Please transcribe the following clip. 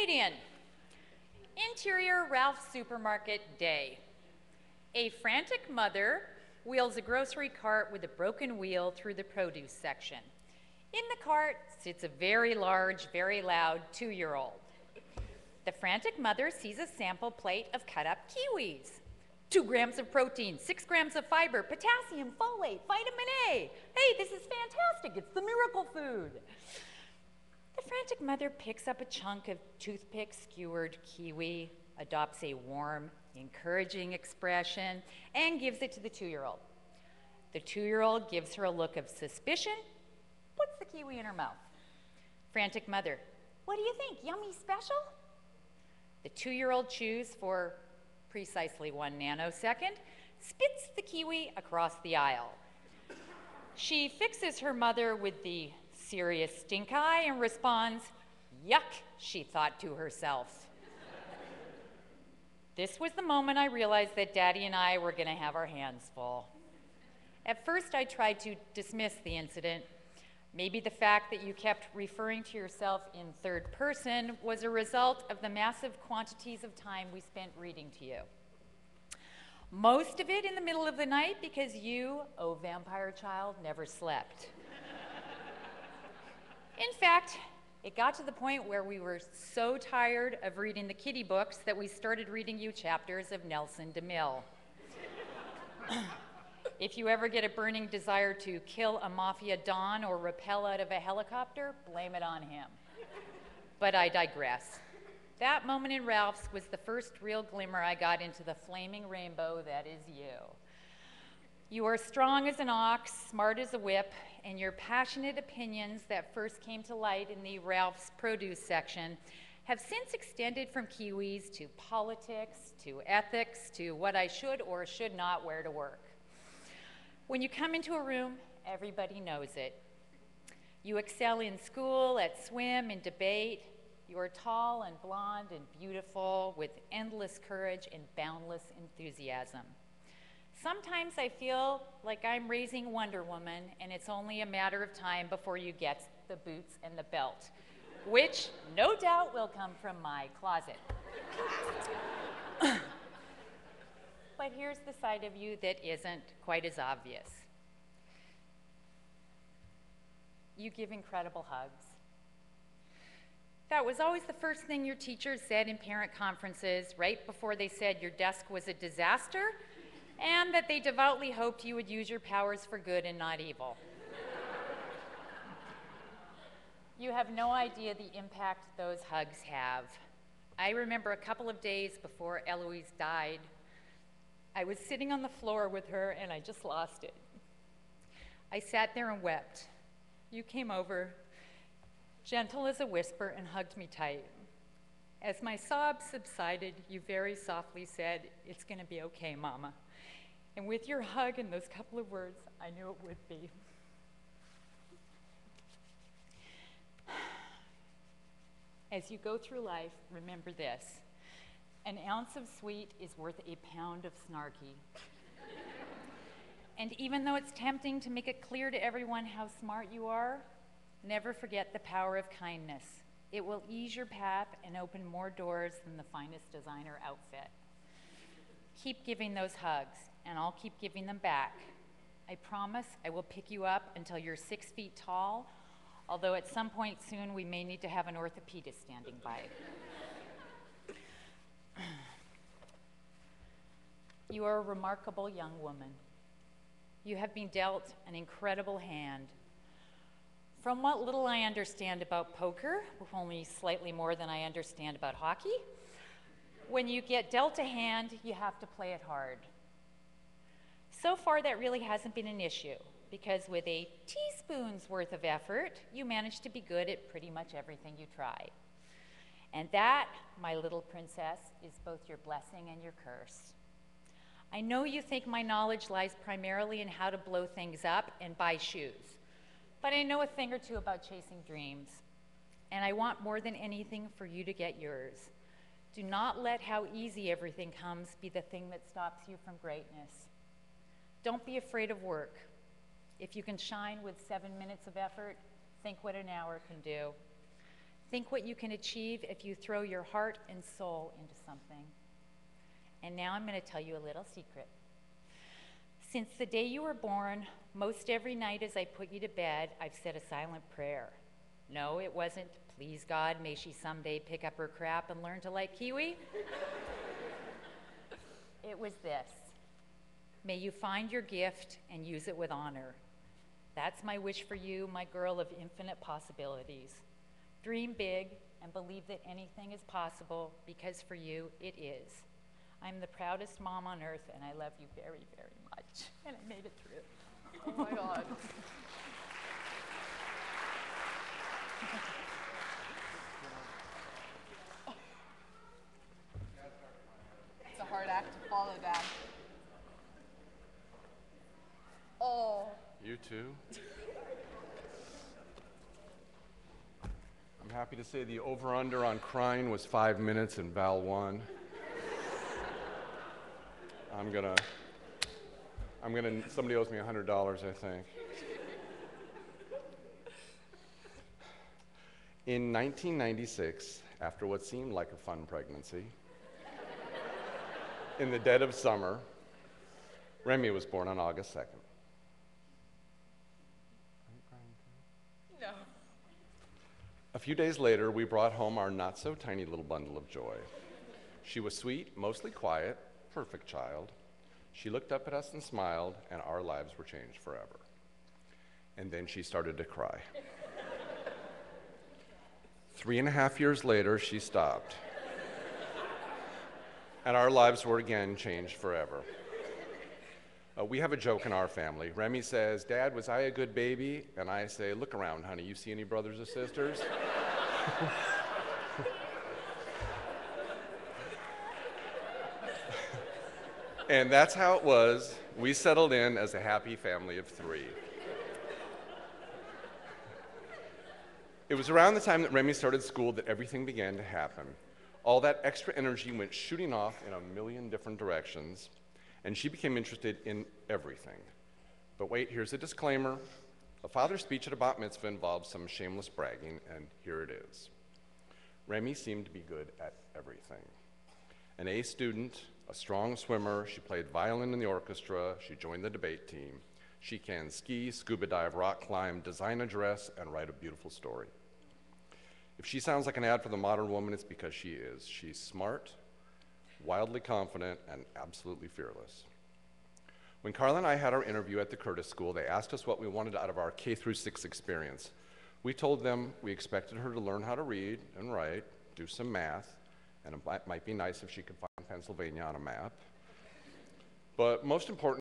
Canadian. Interior Ralph's Supermarket Day. A frantic mother wheels a grocery cart with a broken wheel through the produce section. In the cart sits a very large, very loud 2-year-old. The frantic mother sees a sample plate of cut-up kiwis. 2 grams of protein, 6 grams of fiber, potassium, folate, vitamin A. Hey, this is fantastic. It's the miracle food. The frantic mother picks up a chunk of toothpick-skewered kiwi, adopts a warm, encouraging expression, and gives it to the 2-year-old. The 2-year-old gives her a look of suspicion, puts the kiwi in her mouth. Frantic mother, what do you think, yummy special? The 2-year-old chews for precisely 1 nanosecond, spits the kiwi across the aisle. She fixes her mother with the serious stink eye and responds, yuck, she thought to herself. This was the moment I realized that Daddy and I were gonna have our hands full. At first, I tried to dismiss the incident. Maybe the fact that you kept referring to yourself in third person was a result of the massive quantities of time we spent reading to you. Most of it in the middle of the night because you, oh vampire child, never slept. In fact, it got to the point where we were so tired of reading the kiddie books that we started reading you chapters of Nelson DeMille. If you ever get a burning desire to kill a mafia don or rappel out of a helicopter, blame it on him. But I digress. That moment in Ralph's was the first real glimmer I got into the flaming rainbow that is you. You are strong as an ox, smart as a whip, and your passionate opinions that first came to light in the Ralph's produce section have since extended from kiwis to politics, to ethics, to what I should or should not wear to work. When you come into a room, everybody knows it. You excel in school, at swim, in debate. You are tall and blonde and beautiful with endless courage and boundless enthusiasm. Sometimes I feel like I'm raising Wonder Woman and it's only a matter of time before you get the boots and the belt, which no doubt will come from my closet. But here's the side of you that isn't quite as obvious. You give incredible hugs. That was always the first thing your teachers said in parent conferences, right before they said your desk was a disaster, and that they devoutly hoped you would use your powers for good and not evil. You have no idea the impact those hugs have. I remember a couple of days before Eloise died, I was sitting on the floor with her and I just lost it. I sat there and wept. You came over, gentle as a whisper, and hugged me tight. As my sobs subsided, you very softly said, "It's gonna be okay, Mama." And with your hug and those couple of words, I knew it would be. As you go through life, remember this. An ounce of sweet is worth a pound of snarky. And even though it's tempting to make it clear to everyone how smart you are, never forget the power of kindness. It will ease your path and open more doors than the finest designer outfit. Keep giving those hugs, and I'll keep giving them back. I promise I will pick you up until you're 6 feet tall, although at some point soon we may need to have an orthopedist standing by. You are a remarkable young woman. You have been dealt an incredible hand. From what little I understand about poker, only slightly more than I understand about hockey, when you get dealt a hand, you have to play it hard. So far, that really hasn't been an issue, because with a teaspoon's worth of effort, you manage to be good at pretty much everything you try. And that, my little princess, is both your blessing and your curse. I know you think my knowledge lies primarily in how to blow things up and buy shoes, but I know a thing or two about chasing dreams, and I want more than anything for you to get yours. Do not let how easy everything comes be the thing that stops you from greatness. Don't be afraid of work. If you can shine with 7 minutes of effort, think what an hour can do. Think what you can achieve if you throw your heart and soul into something. And now I'm going to tell you a little secret. Since the day you were born, most every night as I put you to bed, I've said a silent prayer. No, it wasn't, please God, may she someday pick up her crap and learn to like kiwi. It was this. May you find your gift and use it with honor. That's my wish for you, my girl of infinite possibilities. Dream big and believe that anything is possible, because for you, it is. I'm the proudest mom on earth, and I love you very, very much. And I made it through. Oh my God. It's a hard act to follow, Dad. Oh. You too? I'm happy to say the over-under on crying was 5 minutes and Val won. Somebody owes me $100, I think. In 1996, after what seemed like a fun pregnancy, in the dead of summer, Remy was born on August 2nd. No. A few days later, we brought home our not-so-tiny little bundle of joy. She was sweet, mostly quiet, perfect child. She looked up at us and smiled, and our lives were changed forever. And then she started to cry. 3.5 years later, she stopped. And our lives were again changed forever. We have a joke in our family. Remy says, "Dad, was I a good baby?" And I say, "Look around, honey. You see any brothers or sisters?" And that's how it was. We settled in as a happy family of 3. It was around the time that Remy started school that everything began to happen. All that extra energy went shooting off in a million different directions, and she became interested in everything. But wait, here's a disclaimer. A father's speech at a bat mitzvah involves some shameless bragging, and here it is. Remy seemed to be good at everything. An A student, a strong swimmer, she played violin in the orchestra, she joined the debate team. She can ski, scuba dive, rock climb, design a dress, and write a beautiful story. If she sounds like an ad for the modern woman, it's because she is. She's smart, wildly confident, and absolutely fearless. When Carla and I had our interview at the Curtis School, they asked us what we wanted out of our K-6 experience. We told them we expected her to learn how to read and write, do some math, and it might be nice if she could find Pennsylvania on a map. But most important,